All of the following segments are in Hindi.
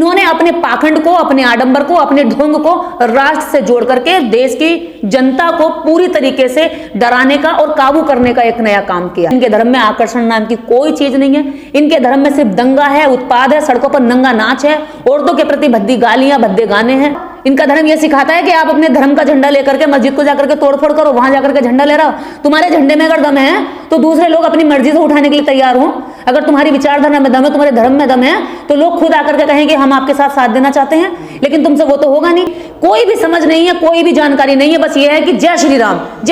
इन्होंने अपने पाखंड को, अपने आडंबर को, अपने ढोंग को राष्ट्र से जोड़ करके देश की जनता को पूरी तरीके से डराने का और काबू करने का एक नया काम किया। इनके धर्म में आकर्षण नाम की कोई चीज नहीं है। इनके धर्म में सिर्फ दंगा है, उत्पाद है, सड़कों पर नंगा नाच है, औरतों के प्रति भद्दी गालियां, भद्दे गाने हैं। इनका धर्म यह सिखाता है कि आप अपने धर्म का झंडा लेकर के मस्जिद को जाकर के तोड़फोड़ करो, वहां जाकर के झंडा ले रहा हो। तुम्हारे झंडे में अगर दम है तो दूसरे लोग अपनी मर्जी से उठाने के लिए तैयार हो। अगर तुम्हारी विचारधारा में दम है, तुम्हारे धर्म में दम है, तो लोग खुद आकर के कहेंगे हम आपके साथ देना चाहते हैं, लेकिन तुमसे वो तो होगा नहीं। कोई भी समझ नहीं है, कोई भी जानकारी नहीं है, बस ये है कि जय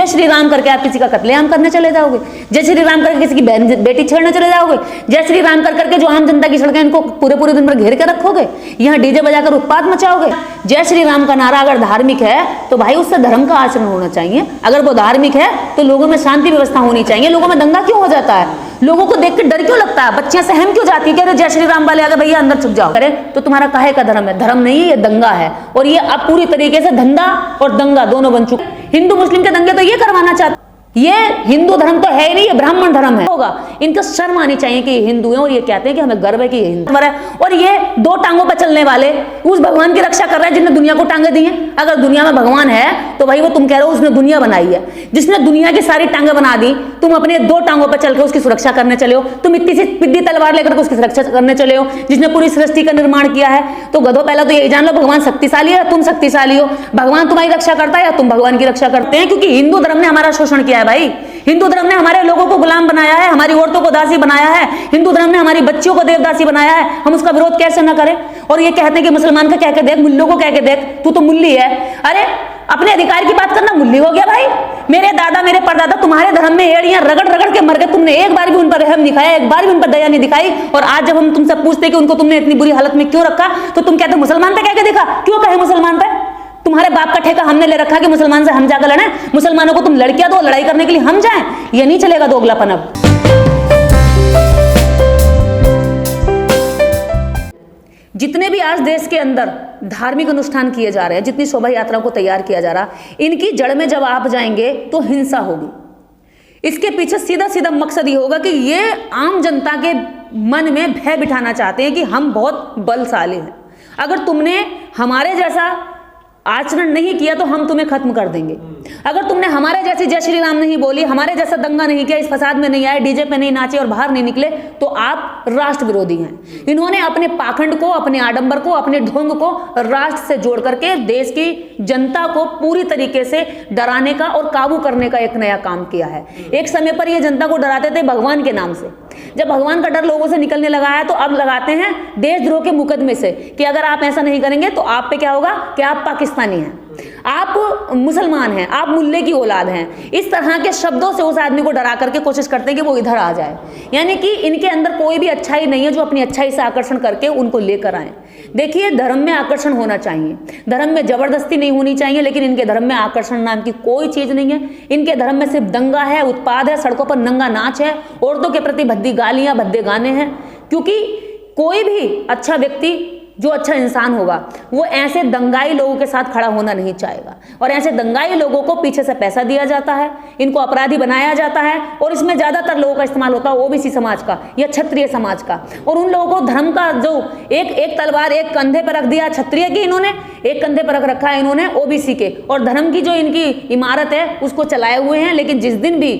श्री राम करके आप किसी का कत्लेआम करने चले जाओगे, जय श्री राम करके किसी की बहन बेटी छेड़ने चले जाओगे, जय श्री राम कर करके जो आम जनता की सड़कें इनको पूरे दिन भर घेर के रखोगे, यहाँ डीजे बजाकर उत्पात मचाओगे। जय श्री राम का नारा अगर धार्मिक है तो भाई उससे धर्म का आचरण होना चाहिए। अगर वो धार्मिक है तो लोगों में शांति व्यवस्था होनी चाहिए। लोगों में दंगा क्यों हो जाता है? लोगों को देख के डर क्यों लगता है? बच्चियां सहम क्यों जाती है कि अरे जय श्री राम वाले आ गए, भैया अंदर छुप जाओ। अरे तो तुम्हारा काहे का धर्म है? धर्म नहीं है, ये दंगा है। और ये अब पूरी तरीके से धंधा और दंगा दोनों बन चुके। हिंदू मुस्लिम के दंगे तो ये करवाना चाहते, ये हिंदू धर्म तो है ही नहीं, ये ब्राह्मण धर्म है। होगा इनको शर्म आनी चाहिए कि ये हिंदू हैं और ये कहते हैं कि हमें गर्व है कि ये हिंदू है। और ये दो टांगों पर चलने वाले उस भगवान की रक्षा कर रहे हैं जिसने दुनिया को टांगे दी हैं। अगर दुनिया में भगवान है तो भाई वो तुम कह रहे हो उसने दुनिया बनाई है, जिसने दुनिया की सारी टांगे बना दी, तुम अपने दो टांगों पर चल के उसकी सुरक्षा करने चले हो। तुम इतनी सी पिद्दी तलवार लेकर उसकी सुरक्षा करने चले हो जिसने पूरी सृष्टि का निर्माण किया है। तो गधो पहला तो यही जान लो भगवान शक्तिशाली है, तुम शक्तिशाली हो। भगवान तुम्हारी रक्षा करता है या तुम भगवान की रक्षा करते हैं? क्योंकि हिंदू धर्म ने हमारा शोषण किया है भाई। हिंदू धर्म ने हमारे लोगों को गुलाम बनाया है, हमारी औरतों को दासी बनाया है। हिंदू धर्म ने हमारी बच्चियों को देवदासी बनाया है। हम उसका विरोध कैसे ना करें? और ये कहते हैं कि मुसलमान का कह के देख, मुल्लों को कह के देख, तू तो मुल्ली है। अरे अपने अधिकार की बात करना मुल्ली हो गया भाई? मेरे दादा मेरे परदादा तुम्हारे धर्म में एड़ियां रगड़ रगड़ के मर गए, तुमने एक बार भी उन पर रहम दिखाया, एक बार भी उन पर दया नहीं दिखाई। और आज जब हम तुमसे पूछते कि उनको तुमने इतनी बुरी हालत में क्यों रखा, तो तुम कहते मुसलमान पे कह के देखा। क्यों कहे मुसलमान पे? तुम्हारे बाप का ठेका हमने ले रखा कि मुसलमान से हम जाकर लड़े। मुसलमानों को तुम लड़कियां दो, लड़ाई करने के लिए हम जाएं? ये नहीं चलेगा दोगलापन। अब जितने भी आज देश के अंदर धार्मिक अनुष्ठान किए जा रहे हैं, जितनी शोभा यात्रा को तैयार किया जा रहा, इनकी जड़ में जब आप जाएंगे तो हिंसा होगी। इसके पीछे सीधा सीधा मकसद ये होगा कि ये आम जनता के मन में भय बिठाना चाहते हैं कि हम बहुत बलशाली हैं। अगर तुमने हमारे जैसा आचरण नहीं किया तो हम तुम्हें खत्म कर देंगे। अगर तुमने हमारे जैसी जय श्री राम नहीं बोली, हमारे जैसा दंगा नहीं किया, इस फसाद में नहीं आए, डीजे पे नहीं नाचे और बाहर नहीं निकले, तो आप राष्ट्र विरोधी हैं। इन्होंने अपने पाखंड को, अपने आडंबर को, अपने ढोंग को राष्ट्र से जोड़ करके देश की जनता को पूरी तरीके से डराने का और काबू करने का एक नया काम किया है। एक समय पर यह जनता को डराते थे भगवान के नाम से। जब भगवान का डर लोगों से निकलने लगा है तो अब लगाते हैं देशद्रोह के मुकदमे से कि अगर आप ऐसा नहीं करेंगे तो आप पे क्या होगा कि आप पाकिस्तानी हैं, आप मुसलमान हैं, आप मुल्ले की औलाद हैं। इस तरह के शब्दों से उस आदमी को डरा करके कोशिश करते हैं कि वो इधर आ जाए। यानी कि इनके अंदर कोई भी अच्छाई नहीं है जो अपनी अच्छाई से आकर्षण करके उनको लेकर आए। देखिए, धर्म में आकर्षण होना चाहिए, धर्म में जबरदस्ती नहीं होनी चाहिए, लेकिन इनके धर्म में आकर्षण नाम की कोई चीज नहीं है। इनके धर्म में सिर्फ दंगा है, उत्पाद है, सड़कों पर नंगा नाच है, औरतों के प्रति भद्दी गालियां, भद्दे गाने हैं। क्योंकि कोई भी अच्छा व्यक्ति, जो अच्छा इंसान होगा, वो ऐसे दंगाई लोगों के साथ खड़ा होना नहीं चाहेगा। और ऐसे दंगाई लोगों को पीछे से पैसा दिया जाता है, इनको अपराधी बनाया जाता है, और इसमें ज्यादातर लोगों का इस्तेमाल होता है ओबीसी समाज का या क्षत्रिय समाज का। और उन लोगों को धर्म का जो एक तलवार एक कंधे पर रख दिया क्षत्रिय की, इन्होंने एक कंधे पर रख रखा है इन्होंने ओबीसी के, और धर्म की जो इनकी इमारत है उसको चलाए हुए हैं। लेकिन जिस दिन भी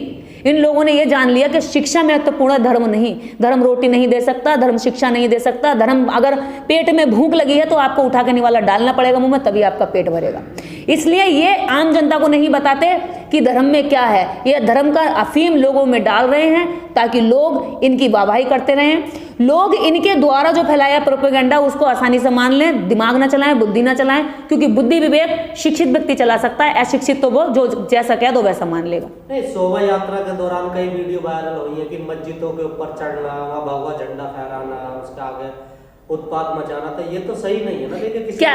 इन लोगों ने यह जान लिया कि शिक्षा महत्वपूर्ण, धर्म नहीं, धर्म रोटी नहीं दे सकता, धर्म शिक्षा नहीं दे सकता, धर्म अगर पेट में भूख लगी है तो आपको उठा के निवाला डालना पड़ेगा मुंह में, तभी आपका पेट भरेगा। इसलिए ये आम जनता को नहीं बताते कि धर्म में क्या है। ये धर्म का अफीम लोगों में डाल रहे हैं ताकि लोग इनकी वाहवाही करते रहें, लोग इनके द्वारा जो फैलाया प्रोपेगेंडा उसको आसानी से मान लें, दिमाग ना चलाएं, बुद्धि ना चलाएं। क्योंकि बुद्धि विवेक शिक्षित व्यक्ति चला सकता है, अशिक्षित तो वो जो जैसा कह दो वैसा मान लेगा। नहीं, शोभा यात्रा के दौरान कई वीडियो वायरल हुई है कि मस्जिदों के ऊपर चढ़ना, वहाँ भगवा झंडा फहराना, उसके आगे उत्पात मचाना, तो ये तो सही नहीं है ना। देखिए क्या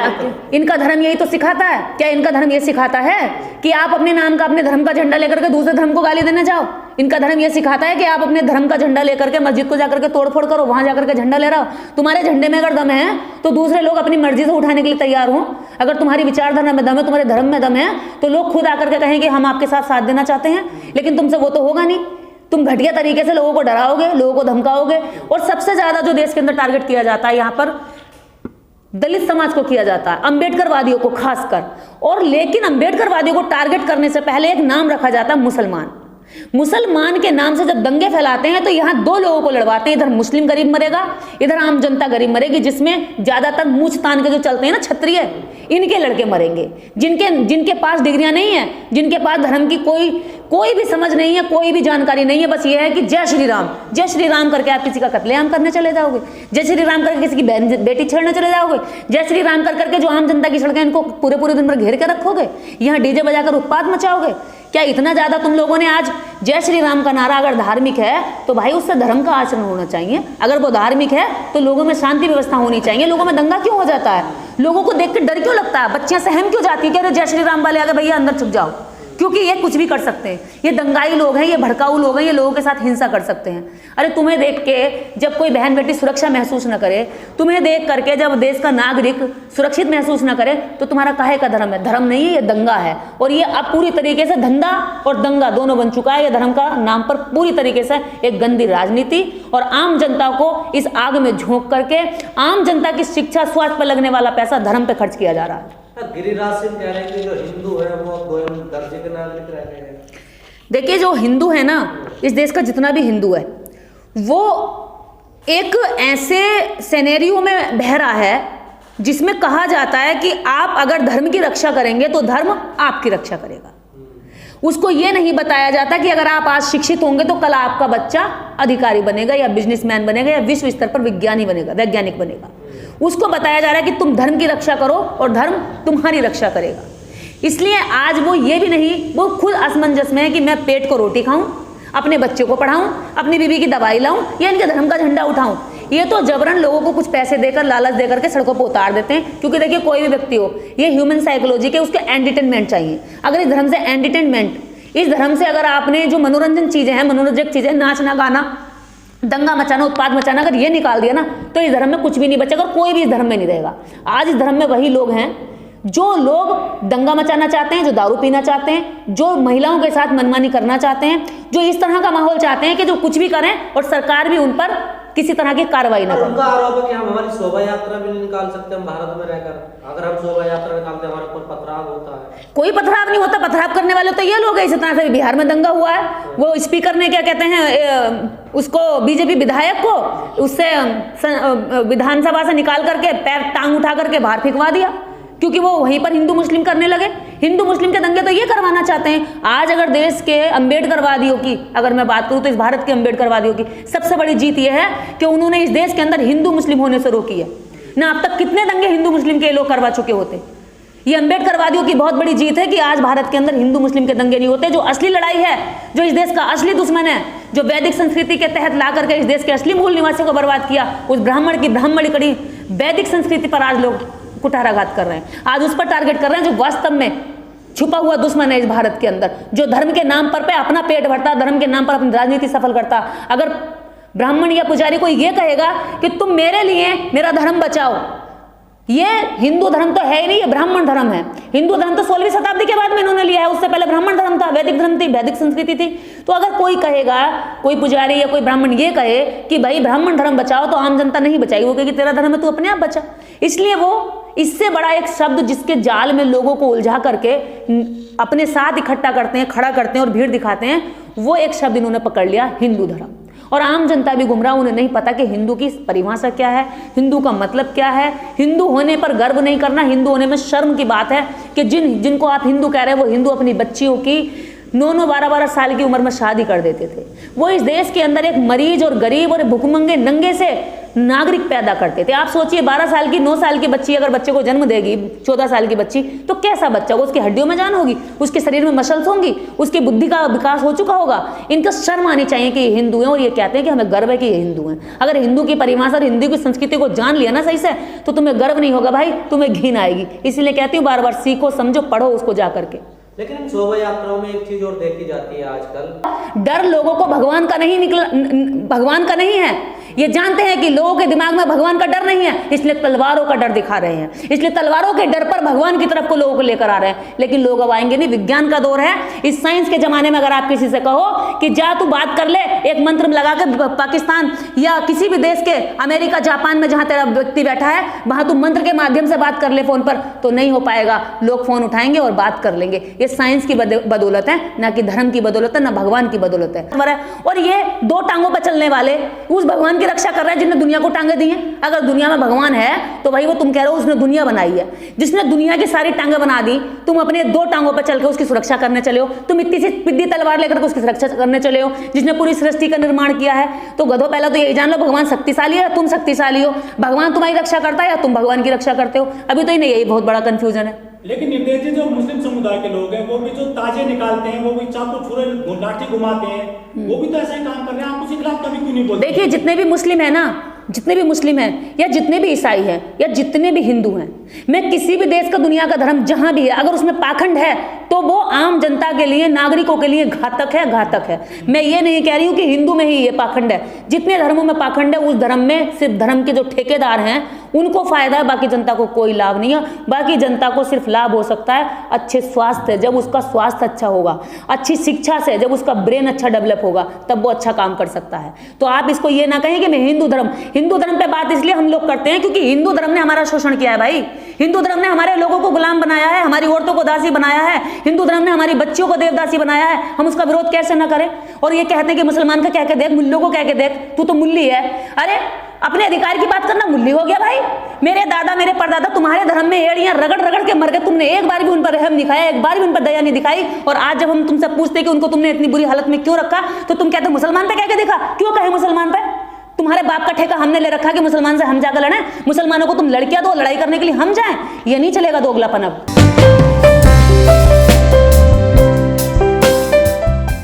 इनका धर्म यही तो सिखाता है? क्या इनका धर्म ये सिखाता है कि आप अपने नाम का, अपने धर्म का झंडा लेकर के दूसरे धर्म को गाली देने जाओ? इनका धर्म ये सिखाता है कि आप अपने धर्म का झंडा लेकर के मस्जिद को जाकर के तोड़फोड़ करो, वहां जाकर के झंडा ले रहा हो। तुम्हारे झंडे में अगर दम है तो दूसरे लोग अपनी मर्जी से उठाने के लिए तैयार हो। अगर तुम्हारी विचारधारा में दम है, तुम्हारे धर्म में दम है, तो लोग खुद आकर के कहेंगे हम आपके साथ देना चाहते हैं, लेकिन तुमसे वो तो होगा नहीं। तुम घटिया तरीके से लोगों को डराओगे, लोगों को धमकाओगे। और सबसे ज्यादा जो देश के अंदर टारगेट किया जाता है यहाँ पर दलित समाज को किया जाता है, अंबेडकरवादियों को खासकर। और लेकिन अंबेडकरवादियों को टारगेट करने से पहले एक नाम रखा जाता है मुसलमान। मुसलमान के नाम से जब दंगे फैलाते हैं तो यहाँ दो लोगों को लड़वाते हैं, इधर मुस्लिम गरीब मरेगा, इधर आम जनता गरीब मरेगी, जिसमें ज्यादातर मूछ तान के जो चलते हैं ना क्षत्रिय, इनके लड़के मरेंगे, जिनके पास डिग्रियां नहीं है, जिनके पास धर्म की कोई भी समझ नहीं है, कोई भी जानकारी नहीं है, बस ये है कि जय श्री राम करके आप किसी का कत्लेआम करने चले जाओगे, जय श्री राम करके किसी की बेटी छेड़ने चले जाओगे, जय श्री राम करके जो आम जनता की सड़कें इनको पूरे दिन भर घेर के रखोगे, यहाँ डीजे बजाकर उत्पात मचाओगे। क्या इतना ज्यादा तुम लोगों ने आज जय श्री राम का नारा अगर धार्मिक है तो भाई उससे धर्म का आचरण होना चाहिए। अगर वो धार्मिक है तो लोगों में शांति व्यवस्था होनी चाहिए। लोगों में दंगा क्यों हो जाता है? लोगों को देख के डर क्यों लगता है? बच्चियां सहम क्यों जाती है कि अरे जय श्री राम वाले आगे भैया अंदर छुप जाओ? क्योंकि ये कुछ भी कर सकते हैं, ये दंगाई लोग हैं, ये भड़काऊ लोग हैं, ये लोगों के साथ हिंसा कर सकते हैं। अरे तुम्हें देख के जब कोई बहन बेटी सुरक्षा महसूस न करे, तुम्हें देख करके जब देश का नागरिक सुरक्षित महसूस न करे, तो तुम्हारा काहे का धर्म है? धर्म नहीं है, ये दंगा है। और ये अब पूरी तरीके से धंधा और दंगा दोनों बन चुका है। ये धर्म का नाम पर पूरी तरीके से एक गंदी राजनीति और आम जनता को इस आग में झोंक करके आम जनता की शिक्षा स्वास्थ्य पर लगने वाला पैसा धर्म पे खर्च किया जा रहा है। गिरिराज सिंह कह रहे हैं कि जो हिंदू है वो दोयम दर्जे के नागरिक रह गए हैं। देखिए, जो हिंदू है ना, इस देश का जितना भी हिंदू है वो एक ऐसे सिनेरियो में बह रहा है जिसमें कहा जाता है कि आप अगर धर्म की रक्षा करेंगे तो धर्म आपकी रक्षा करेगा। उसको ये नहीं बताया जाता कि अगर आप आज शिक्षित होंगे तो कल आपका बच्चा अधिकारी बनेगा या बिजनेसमैन बनेगा या विश्व स्तर पर वैज्ञानिक बनेगा। उसको बताया जा रहा है कि तुम धर्म की रक्षा करो और धर्म तुम्हारी रक्षा करेगा। इसलिए आज वो ये भी नहीं, वो खुद असमंजस में है कि मैं पेट को रोटी खाऊं, अपने बच्चे को पढ़ाऊं, अपनी बीवी की दवाई लाऊं या इनके धर्म का झंडा उठाऊं। ये तो जबरन लोगों को कुछ पैसे देकर, लालच देकर के सड़कों पर उतार देते हैं। क्योंकि देखिए, कोई भी व्यक्ति हो, ये ह्यूमन साइकोलॉजी के, उसके एंटरटेनमेंट चाहिए। अगर इस धर्म से एंटरटेनमेंट, इस धर्म से अगर आपने जो मनोरंजन चीजें हैं, मनोरंजक चीजें, नाचना गाना, दंगा मचाना, उत्पात मचाना, अगर ये निकाल दिया ना तो इस धर्म में कुछ भी नहीं बचेगा, कोई भी इस धर्म में नहीं रहेगा। आज इस धर्म में वही लोग हैं जो लोग दंगा मचाना चाहते हैं, जो दारू पीना चाहते हैं, जो महिलाओं के साथ मनमानी करना चाहते हैं, जो इस तरह का माहौल चाहते हैं कि जो कुछ भी करें और सरकार भी उन पर किसी तरह की कार्रवाई न करे। उनका आरोप है कि हम हमारी शोभा यात्रा भी नहीं निकाल सकते हम भारत में रहकर। अगर हम शोभा यात्रा निकालते हैं हमारे ऊपर पथराव होता है। कोई पथराव नहीं होता। पथराव करने वाले तो ये लोग हैं। इसी तरह से बिहार में दंगा हुआ है, वो स्पीकर ने क्या कहते हैं उसको, बीजेपी विधायक को उससे विधानसभा से निकाल करके पैर टांग उठा करके बाहर फेंकवा दिया, क्योंकि वो वहीं पर हिंदू मुस्लिम करने लगे। हिंदू मुस्लिम के दंगे तो ये करवाना चाहते हैं। आज अगर देश के अंबेडकरवादियों की अगर मैं बात करूं तो इस भारत के अंबेडकरवादियों की सबसे बड़ी जीत ये है कि उन्होंने इस देश के अंदर हिंदू मुस्लिम होने से रोकी है। ना अब तक कितने दंगे हिंदू मुस्लिम के लोग करवा चुके होते। ये अंबेडकरवादियों की बहुत बड़ी जीत है कि आज भारत के अंदर हिंदू मुस्लिम के दंगे नहीं होते। जो असली लड़ाई है, जो इस देश का असली दुश्मन है, जो वैदिक संस्कृति के तहत ला करके इस देश के असली मूल निवासियों को बर्बाद किया, उस ब्राह्मणी कड़ी वैदिक संस्कृति पर आज लोग कुठाराघात कर रहे हैं। आज उस पर टारगेट कर रहे हैं जो वास्तव में छुपा हुआ दुश्मन है इस भारत के अंदर, जो धर्म के नाम पर पे अपना पेट भरता, धर्म के नाम पर अपनी राजनीति सफल करता। अगर ब्राह्मण या पुजारी कोई ये कहेगा कि तुम मेरे लिए मेरा धर्म बचाओ, ये हिंदू धर्म तो है ही नहीं, ये ब्राह्मण धर्म है। हिंदू धर्म तो 16वीं शताब्दी के बाद में इन्होंने लिया है, उससे पहले ब्राह्मण धर्म था, वैदिक धर्म थी, वैदिक संस्कृति थी। तो अगर कोई कहेगा, कोई पुजारी या कोई ब्राह्मण ये कहे कि भाई ब्राह्मण धर्म बचाओ, तो आम जनता नहीं बचाएगी, वो कहेगी तेरा धर्म है, तू अपने आप बचा। इसलिए वो इससे बड़ा एक शब्द जिसके जाल में लोगों को उलझा करके अपने साथ इकट्ठा करते हैं, खड़ा करते हैं और भीड़ दिखाते हैं, वो एक शब्द इन्होंने पकड़ लिया, हिंदू धर्म। और आम जनता भी गुमराह, उन्हें नहीं पता कि हिंदू की परिभाषा क्या है, हिंदू का मतलब क्या है। हिंदू होने पर गर्व नहीं करना, हिंदू होने में शर्म की बात है कि जिनको आप हिंदू कह रहे हैं वो हिंदू अपनी बच्चियों की 9-9, 12-12 साल की उम्र में शादी कर देते थे। वो इस देश के अंदर एक मरीज और गरीब और भुखमंगे नंगे से नागरिक पैदा करते थे। आप सोचिए 12 साल की, 9 साल की बच्ची अगर बच्चे को जन्म देगी, 14 साल की बच्ची, तो कैसा बच्चा होगा? उसकी हड्डियों में जान होगी, उसके शरीर में मसल्स होंगी, उसकी बुद्धि का विकास हो चुका होगा। इनको शर्म आनी चाहिए कि ये हिंदू हैं और ये कहते हैं कि हमें गर्व है कि ये हिंदू हैं। अगर हिंदू की परिभाषा और हिंदू की संस्कृति को जान लिया ना सही से, तो तुम्हें गर्व नहीं होगा भाई, तुम्हें घिन आएगी। इसलिए कहती हूँ बार बार सीखो, समझो, पढ़ो उसको जा करके। लेकिन इन शोभा यात्राओं में एक चीज और देखी जाती है आजकल, डर लोगों को भगवान का नहीं है। ये जानते हैं कि लोगों के दिमाग में भगवान का डर नहीं है, इसलिए तलवारों का डर दिखा रहे हैं, इसलिए तलवारों के डर पर भगवान की तरफ को लोगों को लेकर आ रहे हैं। लेकिन लोग अब आएंगे नहीं, विज्ञान का दौर है। इस साइंस के जमाने में अगर आप किसी से कहो कि जा तू बात कर ले एक मंत्र लगा के पाकिस्तान या किसी भी देश के, अमेरिका, जापान में जहां तेरा व्यक्ति बैठा है वहां तू मंत्र के माध्यम से बात कर ले फोन पर, तो नहीं हो पाएगा। लोग फोन उठाएंगे और बात कर लेंगे। ये साइंस की बदौलत है, ना कि धर्म की बदौलत है, ना भगवान की बदौलत है। और ये दो टांगों पर चलने वाले उस भगवान की रक्षा कर रहे हैं जिसने दुनिया को टांगे दी हैं। अगर दुनिया में भगवान है तो भाई वो तुम कह रहे हो उसने दुनिया बनाई है, जिसने दुनिया की सारी टांगे बना दी, तुम अपने दो टांगों पर चलकर उसकी सुरक्षा करने चले हो। तुम इतनी सी पिद्दी तलवार लेकर उसकी सुरक्षा करने चले हो जिसने पूरी सृष्टि का निर्माण किया है। तो गधो, पहले तो यही जान लो भगवान शक्तिशाली है, तुम शक्तिशाली हो। भगवान तुम्हारी रक्षा करता है या तुम भगवान की रक्षा करते हो? अभी तो ही नहीं, यही बहुत बड़ा कंफ्यूजन है। लेकिन निर्देश जी, जो मुस्लिम समुदाय के लोग हैं वो भी जो ताजे निकालते हैं, वो भी चाकू छुरे लाठी घुमाते हैं, वो भी तो ऐसा ही काम कर रहे हैं। आप उसके खिलाफ कभी क्यों नहीं बोलते? देखिए, जितने भी मुस्लिम है ना, जितने भी मुस्लिम हैं या जितने भी ईसाई हैं या जितने भी हिंदू हैं, मैं किसी भी देश का, दुनिया का धर्म जहां भी है, अगर उसमें पाखंड है तो वो आम जनता के लिए, नागरिकों के लिए घातक है, घातक है। मैं ये नहीं कह रही हूं कि हिंदू में ही ये पाखंड है। जितने धर्मों में पाखंड है, उस धर्म में सिर्फ धर्म के जो ठेकेदार हैं उनको फायदा है, बाकी जनता को कोई लाभ नहीं है। बाकी जनता को सिर्फ लाभ हो सकता है अच्छे स्वास्थ्य, जब उसका स्वास्थ्य अच्छा होगा, अच्छी शिक्षा से जब उसका ब्रेन अच्छा डेवलप होगा, तब वो अच्छा काम कर सकता है। तो आप इसको ये ना कहें कि मैं हिंदू धर्म पे बात इसलिए हम लोग करते हैं क्योंकि हिंदू धर्म ने हमारा शोषण किया है भाई। हिंदू धर्म ने हमारे लोगों को गुलाम बनाया है, हमारी औरतों को दासी बनाया है, हिंदू धर्म ने हमारी बच्चियों को देवदासी बनाया है। हम उसका विरोध कैसे ना करें? और ये कहते हैं कि मुसलमान का कह के देख, मुल्लों को कह के देख, तू तो मुल्ली है। अरे अपने अधिकार की बात करना मुल्ली हो गया भाई? मेरे दादा, मेरे परदादा तुम्हारे धर्म में एड़ियां रगड़ रगड़ के मर गए, तुमने एक बार भी उन पर रहम दिखाया, एक बार भी उन पर दया नहीं दिखाई। और आज जब हम तुमसे पूछते कि उनको तुमने इतनी बुरी हालत में क्यों रखा, तो तुम कहते मुसलमान पे कह के देखा। क्यों कहे मुसलमान पे? तुम्हारे बाप का ठेका हमने ले रखा कि मुसलमान से हम जाकर लड़े। मुसलमानों को तुम लड़कियां दो, लड़ाई करने के लिए हम जाएं? ये नहीं चलेगा दोगलापन अब।